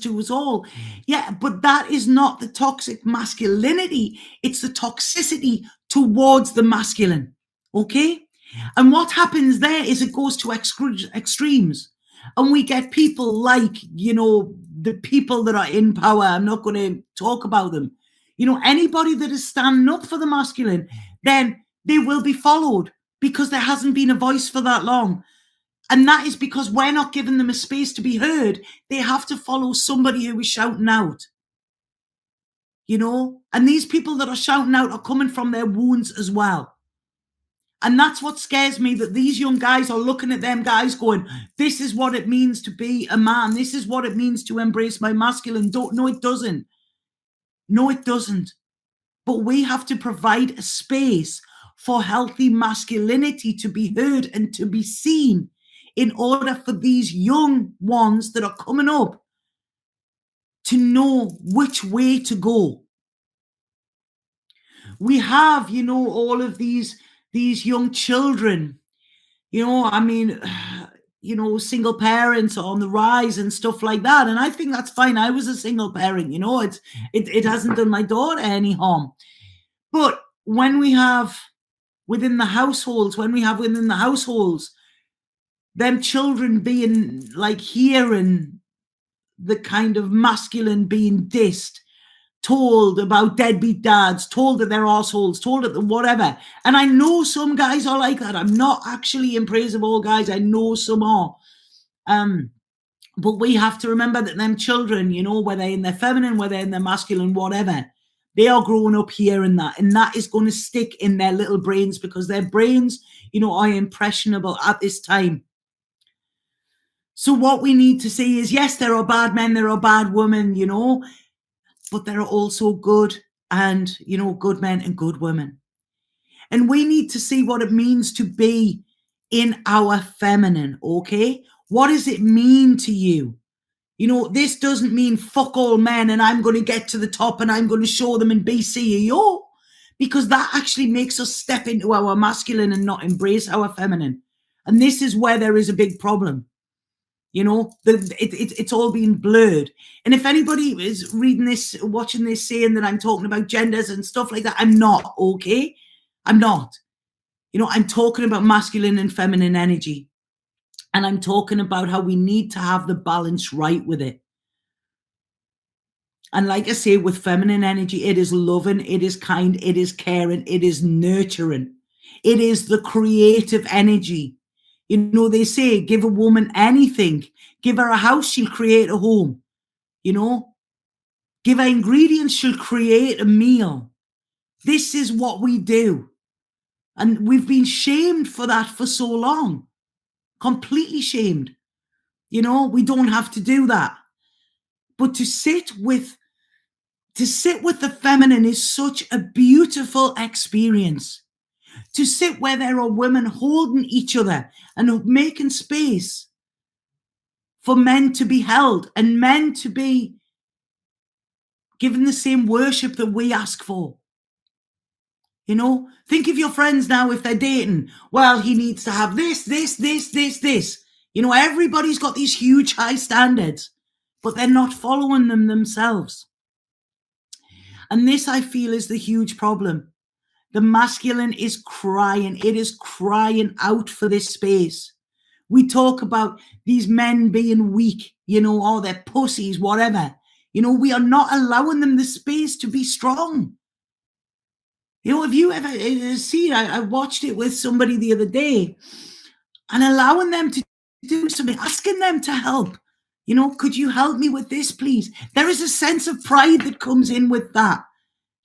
to us all. Yeah, but that is not the toxic masculinity. It's the toxicity towards the masculine. Okay? And what happens there is it goes to extremes. And we get people like, the people that are in power. I'm not going to talk about them. Anybody that is standing up for the masculine, then they will be followed because there hasn't been a voice for that long. And that is because we're not giving them a space to be heard. They have to follow somebody who is shouting out. And these people that are shouting out are coming from their wounds as well. And that's what scares me, that these young guys are looking at them guys going, this is what it means to be a man. This is what it means to embrace my masculine. No, it doesn't. No, it doesn't. But we have to provide a space for healthy masculinity to be heard and to be seen in order for these young ones that are coming up to know which way to go. We have, all of these young children, single parents are on the rise and stuff like that. And I think that's fine. I was a single parent, it hasn't done my daughter any harm. But when we have within the households, them children being like hearing the kind of masculine being dissed, told about deadbeat dads, told that they're assholes, told that whatever. And I know some guys are like that. I'm not actually in praise of all guys. I know some are. But we have to remember that them children, whether in their feminine, whether in their masculine, whatever, they are growing up hearing that. And that is going to stick in their little brains because their brains, are impressionable at this time. So what we need to see is, yes, there are bad men, there are bad women, but there are also good and, good men and good women. And we need to see what it means to be in our feminine, okay? What does it mean to you? This doesn't mean fuck all men and I'm going to get to the top and I'm going to show them and be CEO, because that actually makes us step into our masculine and not embrace our feminine. And this is where there is a big problem. It's all been blurred. And if anybody is reading this, watching this, saying that I'm talking about genders and stuff like that, I'm not, okay? I'm not. I'm talking about masculine and feminine energy. And I'm talking about how we need to have the balance right with it. And like I say, with feminine energy, it is loving, it is kind, it is caring, it is nurturing. It is the creative energy. They say, give a woman anything. Give her a house, she'll create a home. Give her ingredients, she'll create a meal. This is what we do. And we've been shamed for that for so long. Completely shamed. We don't have to do that. But to sit with the feminine is such a beautiful experience. To sit where there are women holding each other and making space for men to be held and men to be given the same worship that we ask for. Think of your friends now if they're dating. Well, he needs to have this. Everybody's got these huge high standards, but they're not following them themselves. And this, I feel, is the huge problem. The masculine is crying. It is crying out for this space. We talk about these men being weak, or they're pussies, whatever. We are not allowing them the space to be strong. Have you ever seen, I watched it with somebody the other day, and allowing them to do something, asking them to help. Could you help me with this, please? There is a sense of pride that comes in with that.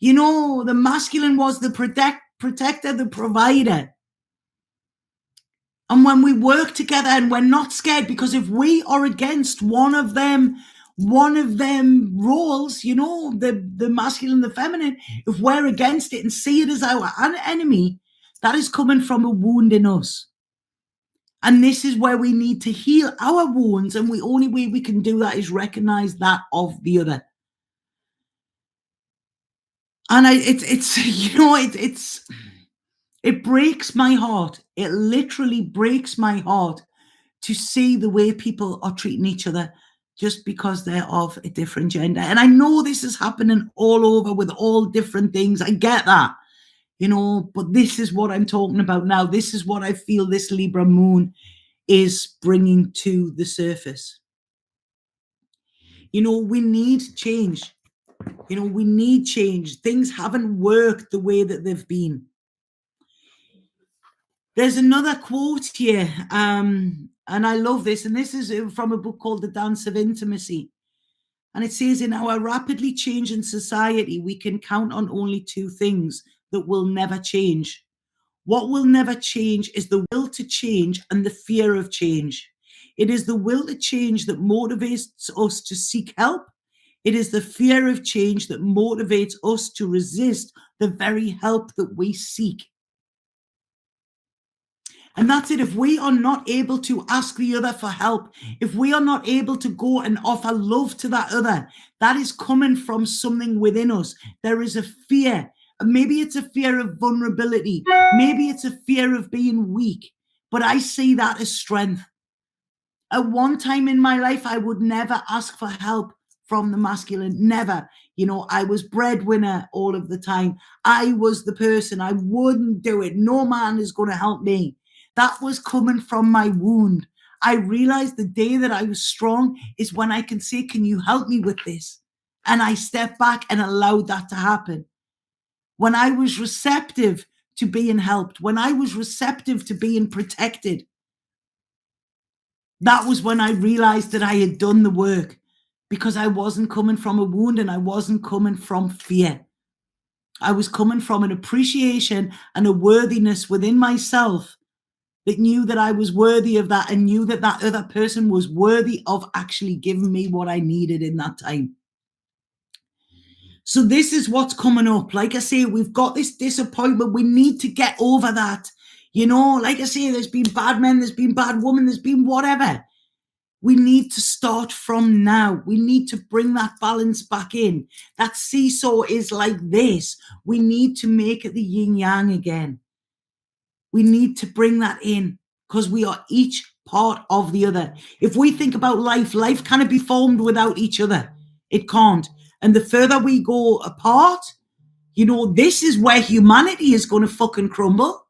The masculine was the protector, the provider. And when we work together and we're not scared, because if we are against one of them roles, the masculine, the feminine, if we're against it and see it as our enemy, that is coming from a wound in us. And this is where we need to heal our wounds. And the only way we can do that is recognize that of the other. And it breaks my heart. It literally breaks my heart to see the way people are treating each other just because they're of a different gender. And I know this is happening all over with all different things. I get that, but this is what I'm talking about now. This is what I feel this Libra moon is bringing to the surface. We need change. We need change. Things haven't worked the way that they've been. There's another quote here, and I love this, and this is from a book called The Dance of Intimacy. And it says, in our rapidly changing society, we can count on only two things that will never change. What will never change is the will to change and the fear of change. It is the will to change that motivates us to seek help. It is the fear of change that motivates us to resist the very help that we seek. And that's it. If we are not able to ask the other for help, if we are not able to go and offer love to that other, that is coming from something within us. There is a fear. Maybe it's a fear of vulnerability. Maybe it's a fear of being weak. But I see that as strength. At one time in my life, I would never ask for help from the masculine. Never. I was breadwinner all of the time. I was the person. I wouldn't do it. No man is going to help me. That was coming from my wound. I realized the day that I was strong is when I can say, can you help me with this? And I stepped back and allowed that to happen. When I was receptive to being helped, when I was receptive to being protected, that was when I realized that I had done the work, because I wasn't coming from a wound and I wasn't coming from fear. I was coming from an appreciation and a worthiness within myself that knew that I was worthy of that and knew that that other person was worthy of actually giving me what I needed in that time. So this is what's coming up. Like I say, we've got this disappointment. We need to get over that. Like I say, there's been bad men, there's been bad women, there's been whatever. We need to start from now. We need to bring that balance back in. That seesaw is like this. We need to make it the yin yang again. We need to bring that in because we are each part of the other. If we think about life cannot be formed without each other. It can't. And the further we go apart, this is where humanity is going to fucking crumble.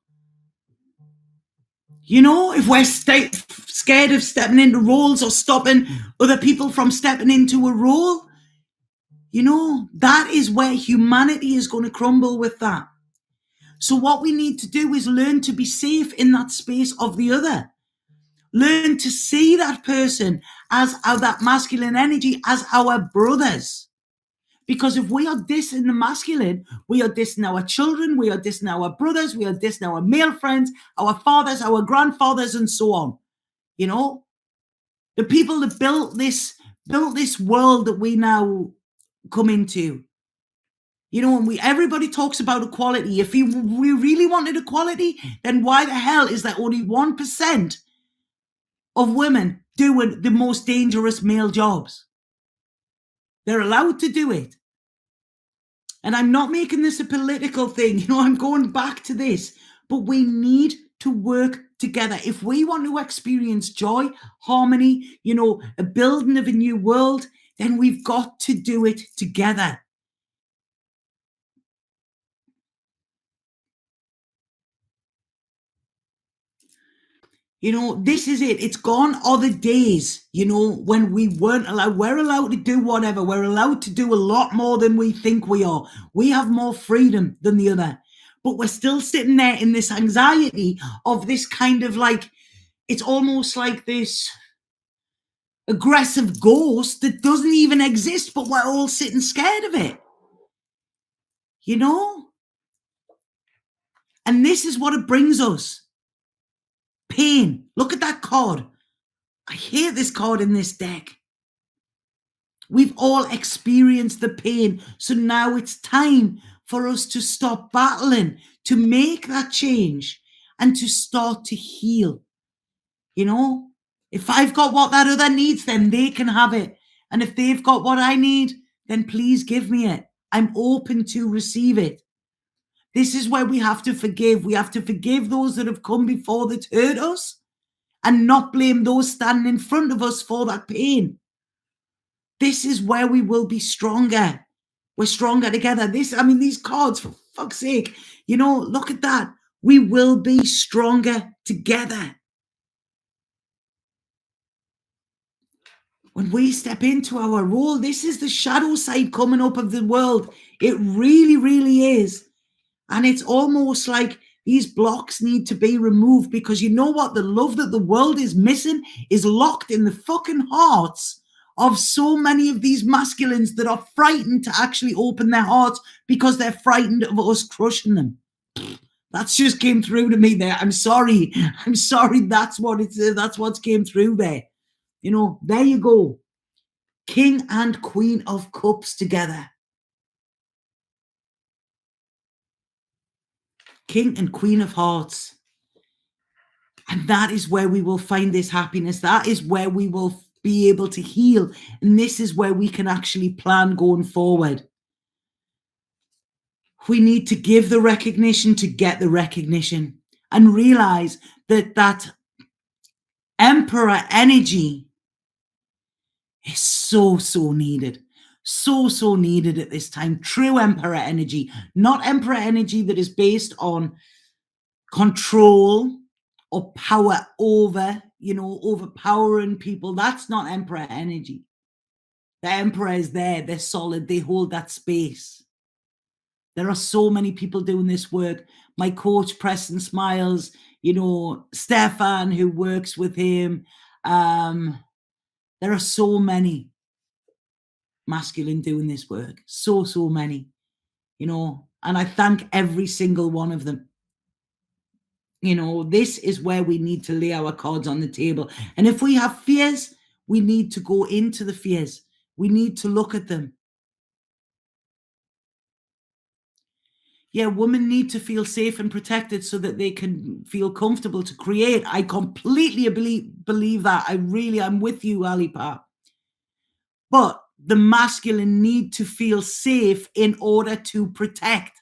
If we're scared of stepping into roles or stopping other people from stepping into a role, that is where humanity is going to crumble with that. So what we need to do is learn to be safe in that space of the other. Learn to see that person as that masculine energy as our brothers. Because if we are dissing the masculine, we are dissing our children, we are dissing our brothers, we are dissing our male friends, our fathers, our grandfathers, and so on. The people that built this world that we now come into. And everybody talks about equality. If we really wanted equality, then why the hell is there only 1% of women doing the most dangerous male jobs? They're allowed to do it. And I'm not making this a political thing. I'm going back to this. But we need to work together. If we want to experience joy, harmony, a building of a new world, then we've got to do it together. This is it. It's gone are the days, when we weren't allowed. We're allowed to do whatever. We're allowed to do a lot more than we think we are. We have more freedom than the other. But we're still sitting there in this anxiety of this kind of it's almost like this aggressive ghost that doesn't even exist, but we're all sitting scared of it. And this is what it brings us. Pain. Look at that card. I hate this card in this deck. We've all experienced the pain. So now it's time for us to stop battling, to make that change and to start to heal. If I've got what that other needs, then they can have it. And if they've got what I need, then please give me it. I'm open to receive it. This is where we have to forgive. We have to forgive those that have come before that hurt us and not blame those standing in front of us for that pain. This is where we will be stronger. We're stronger together. These cards, for fuck's sake, look at that. We will be stronger together. When we step into our role, this is the shadow side coming up of the world. It really, really is. And it's almost like these blocks need to be removed, because you know what? The love that the world is missing is locked in the fucking hearts of so many of these masculines that are frightened to actually open their hearts because they're frightened of us crushing them. That's just came through to me there. I'm sorry. That's what's came through there. There you go. King and Queen of Cups together. King and Queen of Hearts. And that is where we will find this happiness. That is where we will be able to heal. And this is where we can actually plan going forward. We need to give the recognition to get the recognition, and realize that Emperor energy is so needed. So needed at this time. True Emperor energy, not Emperor energy that is based on control or power over, overpowering people. That's not Emperor energy. The Emperor is there. They're solid. They hold that space. There are so many people doing this work. My coach, Preston Smiles, Stefan, who works with him. There are so many masculine doing this work. So many, and I thank every single one of them. This is where we need to lay our cards on the table. And if we have fears, we need to go into the fears. We need to look at them. Yeah, women need to feel safe and protected so that they can feel comfortable to create. I completely believe that. I'm with you, Alipa. But the masculine need to feel safe in order to protect.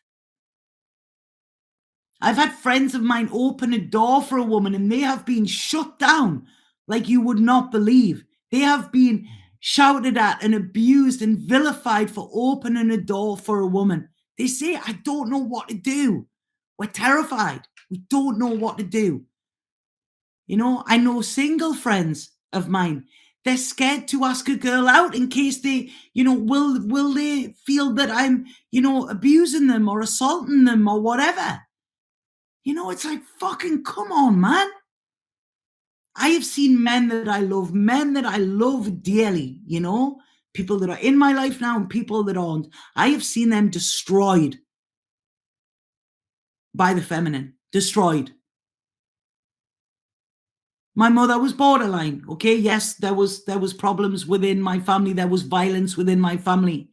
I've had friends of mine open a door for a woman and they have been shut down like you would not believe. They have been shouted at and abused and vilified for opening a door for a woman. They say, I don't know what to do. We're terrified. We don't know what to do. I know single friends of mine. They're scared to ask a girl out in case they, will they feel that I'm, abusing them or assaulting them or whatever. It's like, fucking come on, man. I have seen men that I love dearly, people that are in my life now and people that aren't. I have seen them destroyed by the feminine. Destroyed. My mother was borderline. Okay, yes, there was problems within my family. There was violence within my family.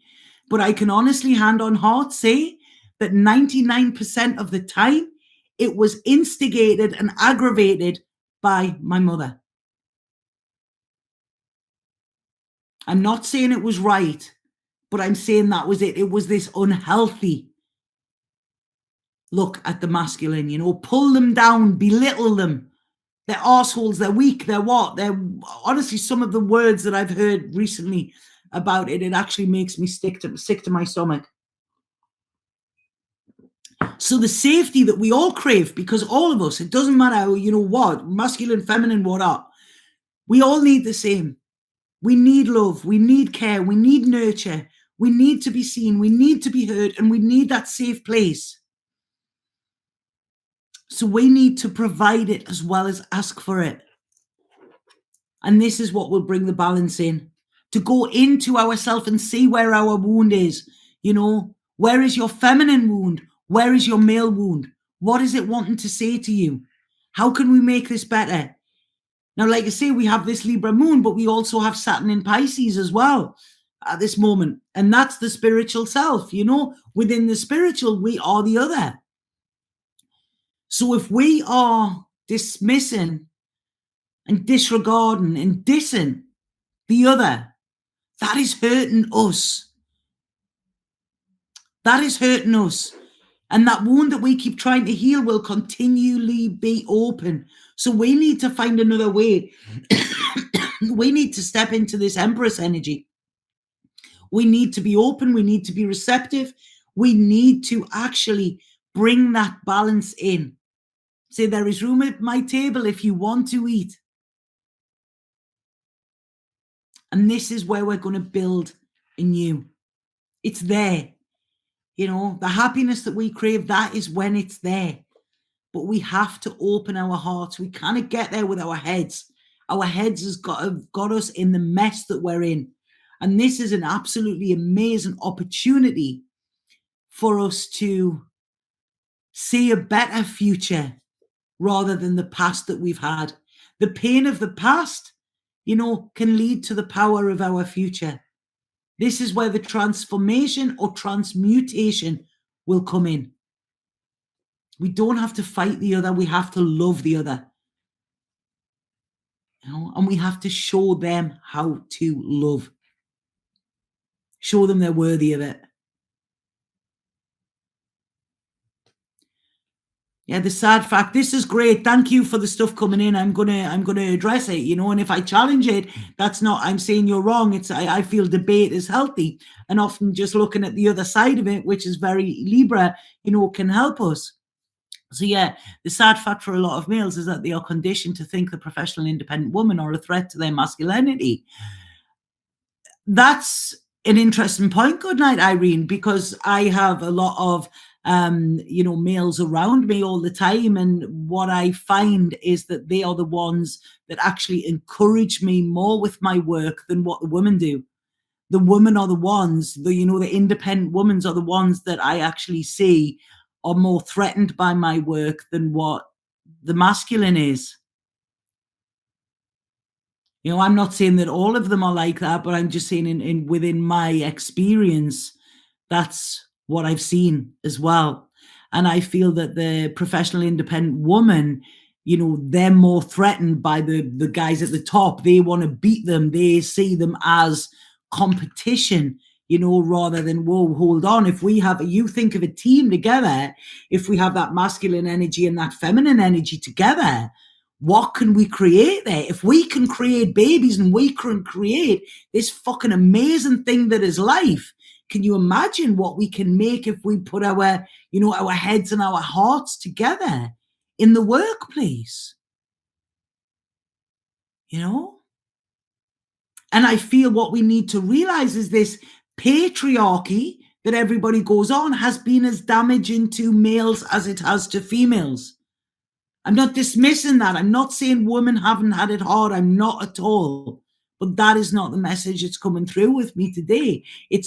But I can honestly, hand on heart, say that 99% of the time, it was instigated and aggravated by my mother. I'm not saying it was right, but I'm saying that was it. It was this unhealthy look at the masculine, pull them down, belittle them. They're arseholes, they're weak, they're what? They're honestly, some of the words that I've heard recently about it actually makes me sick to my stomach. So the safety that we all crave, because all of us, it doesn't matter, what, masculine, feminine, what up. We all need the same. We need love. We need care. We need nurture. We need to be seen. We need to be heard. And we need that safe place. So we need to provide it as well as ask for it. And this is what will bring the balance in. To go into ourselves and see where our wound is. Where is your feminine wound? Where is your male wound? What is it wanting to say to you? How can we make this better? Now, like I say, we have this Libra moon, but we also have Saturn in Pisces as well at this moment. And that's the spiritual self, Within the spiritual, we are the other. So if we are dismissing and disregarding and dissing the other, that is hurting us. That is hurting us. And that wound that we keep trying to heal will continually be open. So we need to find another way. We need to step into this Empress energy. We need to be open. We need to be receptive. We need to actually bring that balance in. Say, there is room at my table if you want to eat. And this is where we're going to build anew. It's there. You know, the happiness that we crave, that is when it's there. But we have to open our hearts. We cannot get there with our heads. Our heads has got us in the mess that we're in. And this is an absolutely amazing opportunity for us to see a better future rather than the past that we've had. The pain of the past, you know, can lead to the power of our future. This is where the transformation or transmutation will come in. We don't have to fight the other. We have to love the other. You know, and we have to show them how to love. Show them they're worthy of it. Yeah, the sad fact. This is great. Thank you for the stuff coming in. I'm gonna address it, you know. And if I challenge it, that's not. I'm saying you're wrong. It's I feel debate is healthy, and often just looking at the other side of it, which is very Libra, you know, can help us. So yeah, the sad fact for a lot of males is that they are conditioned to think the professional independent woman are a threat to their masculinity. That's an interesting point. Good night, Irene, because I have a lot of you know, males around me all the time, and what I find is that they are the ones that actually encourage me more with my work than what the women do. The women are the ones, you know, the independent women are the ones that I actually see are more threatened by my work than what the masculine is. You know, I'm not saying that all of them are like that, but I'm just saying in within my experience, that's what I've seen as well. And I feel that the professional independent woman, you know, they're more threatened by the guys at the top. They want to beat them. They see them as competition, you know, rather than, whoa, hold on. If we have, you think of a team together, if we have that masculine energy and that feminine energy together, what can we create there? If we can create babies and we can create this fucking amazing thing that is life, can you imagine what we can make if we put our, you know, our heads and our hearts together in the workplace? You know? And I feel what we need to realize is this patriarchy that everybody goes on has been as damaging to males as it has to females. I'm not dismissing that. I'm not saying women haven't had it hard. I'm not at all. But that is not the message that's coming through with me today. It's